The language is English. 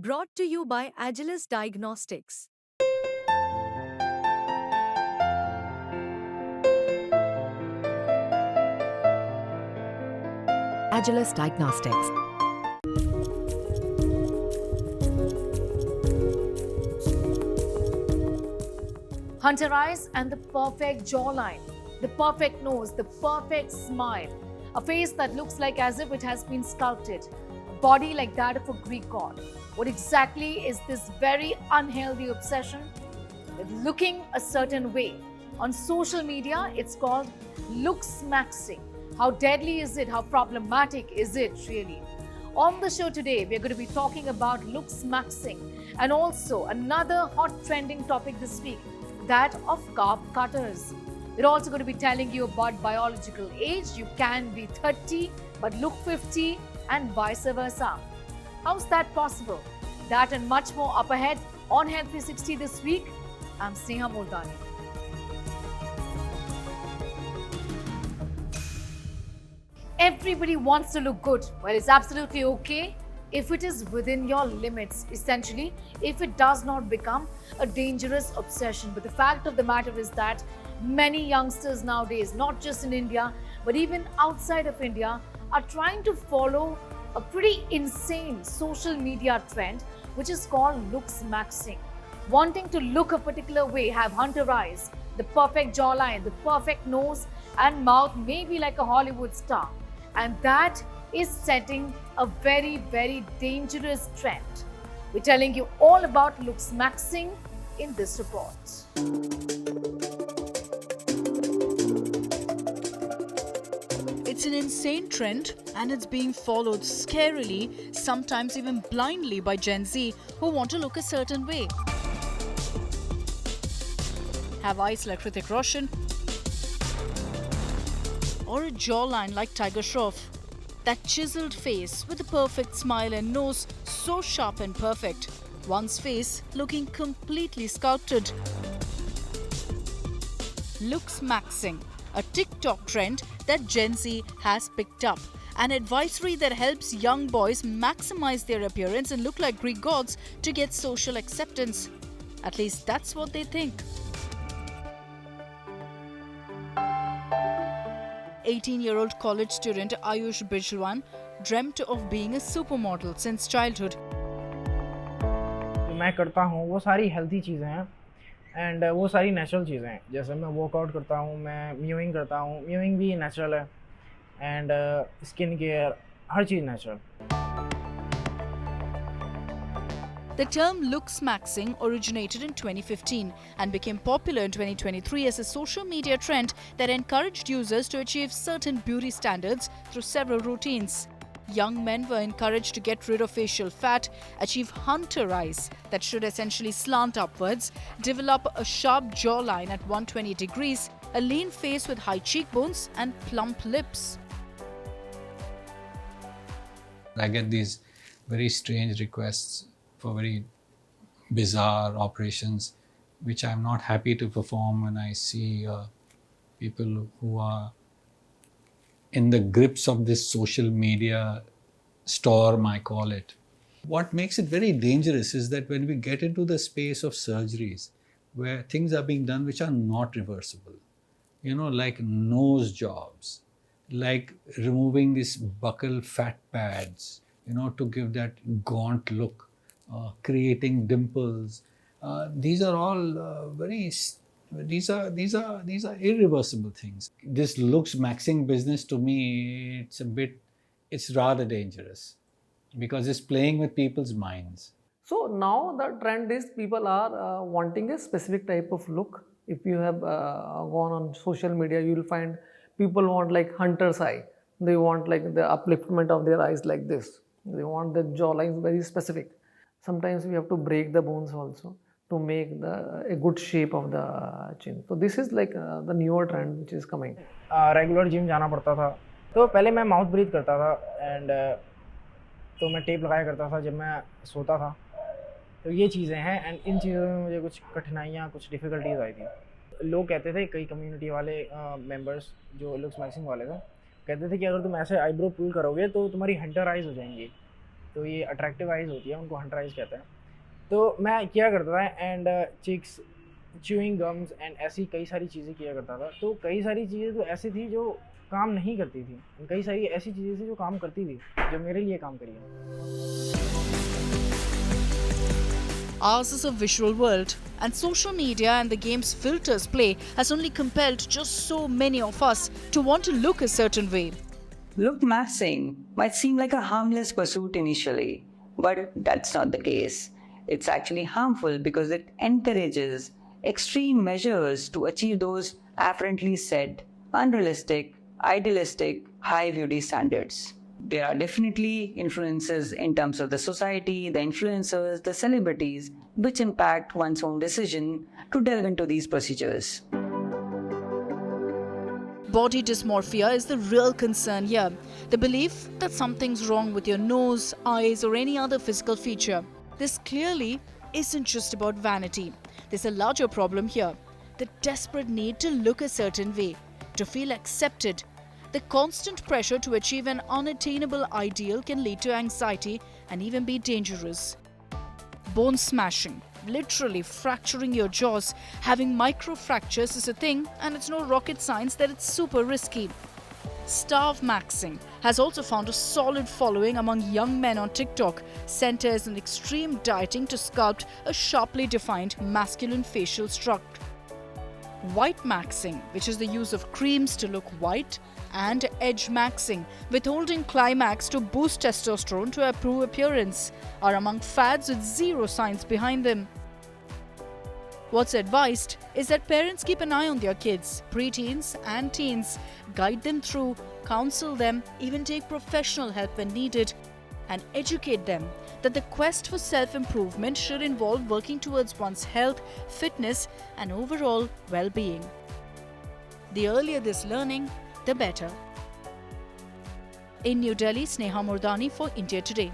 Brought to you by Agilus Diagnostics. Agilus Diagnostics. Hunter eyes and the perfect jawline, the perfect nose, the perfect smile, a face that looks like as if it has been sculpted, a body like that of a Greek god. What exactly is this very unhealthy obsession with looking a certain way? On social media, it's called looks maxing. How deadly is it? How problematic is it really? On the show today, we're going to be talking about looks maxing and also another hot trending topic this week, that of carb cutters. We're also going to be telling you about biological age. You can be 30 but look 50 and vice versa. How's that possible? That and much more up ahead on Health 360 this week. I'm Sneha Moldani. Everybody wants to look good. Well, it's absolutely okay if it is within your limits, essentially, if it does not become a dangerous obsession. But the fact of the matter is that many youngsters nowadays, not just in India, but even outside of India, are trying to follow a pretty insane social media trend, which is called looks maxing. Wanting to look a particular way, have hunter eyes, the perfect jawline, the perfect nose and mouth, maybe like a Hollywood star. And that is setting a very, very dangerous trend. We're telling you all about looks maxing in this report. It's an insane trend and it's being followed scarily, sometimes even blindly by Gen Z who want to look a certain way. Have eyes like Hrithik Roshan or a jawline like Tiger Shroff. That chiseled face with a perfect smile and nose so sharp and perfect. One's face looking completely sculpted. Looks maxing, a TikTok trend that Gen Z has picked up. An advisory that helps young boys maximize their appearance and look like Greek gods to get social acceptance. At least that's what they think. 18-year-old college student Ayush Bijwan dreamt of being a supermodel since childhood. जो मैं करता हूँ वो सारी healthy चीज़ें हैं and वो सारी नेचुरल चीज़ें हैं. जैसे मैं वर्कआउट करता हूँ, मैं म्यूइंग करता हूँ, म्यूइंग भी नेचुरल है and skin care, her cheese natural. The term looks maxing originated in 2015 and became popular in 2023 as a social media trend that encouraged users to achieve certain beauty standards through several routines. Young men were encouraged to get rid of facial fat, achieve hunter eyes that should essentially slant upwards, develop a sharp jawline at 120 degrees, a lean face with high cheekbones and plump lips. I get these very strange requests for very bizarre operations, which I'm not happy to perform when I see people who are in the grips of this social media storm, I call it. What makes it very dangerous is that when we get into the space of surgeries, where things are being done which are not reversible, like nose jobs, like removing these buccal fat pads, to give that gaunt look, creating dimples. These are all these are irreversible things. This looks maxing business, to me, it's rather dangerous because it's playing with people's minds. So now the trend is people are wanting a specific type of look. If you have gone on social media, you will find people want like hunter's eye. They want like the upliftment of their eyes like this. They want the jawlines very specific. Sometimes we have to break the bones also to make a good shape of the chin. So this is like the newer trend which is coming. Regular gym जाना पड़ता था, तो पहले मैं mouth breathe करता था and तो मैं टेप लगाया करता था जब मैं सोता था. तो ये चीज़ें हैं एंड इन चीज़ों में मुझे कुछ कठिनाइयाँ, कुछ डिफ़िकल्टीज आई थी. लोग कहते थे, कई कम्युनिटी वाले मेंबर्स जो लुक्स मैक्सिंग वाले थे, कहते थे कि अगर तुम ऐसे आईब्रो पुल करोगे तो तुम्हारी हंटर आइज हो जाएंगी. तो ये अट्रैक्टिव आइज़ होती है, उनको हंटर आइज़ कहते हैं। तो मैं किया करता था and chicks, chewing gums and ऐसी कई सारी चीज़ें किया करता था। तो कई सारी चीज़ें तो ऐसी थी जो काम नहीं करती थी, कई सारी ऐसी चीज़ें थी जो काम करती थी, जो मेरे लिए काम करी है। Ours is a visual world, and social media and the game's filters play has only compelled just so many of us to want to look a certain way. Look maxing might seem like a harmless pursuit initially, but that's not the case. It's actually harmful because it encourages extreme measures to achieve those apparently set, unrealistic, idealistic, high beauty standards. There are definitely influences in terms of the society, the influencers, the celebrities, which impact one's own decision to delve into these procedures. Body dysmorphia is the real concern here. The belief that something's wrong with your nose, eyes, or any other physical feature. This clearly isn't just about vanity. There's a larger problem here. The desperate need to look a certain way, to feel accepted. The constant pressure to achieve an unattainable ideal can lead to anxiety and even be dangerous. Bone smashing, literally fracturing your jaws, having microfractures is a thing, and it's no rocket science that it's super risky. Starve maxing has also found a solid following among young men on TikTok, centers in extreme dieting to sculpt a sharply defined masculine facial structure. White maxing, which is the use of creams to look white, and edge maxing, withholding climax to boost testosterone to improve appearance, are among fads with zero science behind them. What's advised is that parents keep an eye on their kids, preteens and teens, guide them through, counsel them, even take professional help when needed, and educate them that the quest for self-improvement should involve working towards one's health, fitness, and overall well-being. The earlier this learning, the better. In New Delhi, Sneha Murdani for India Today.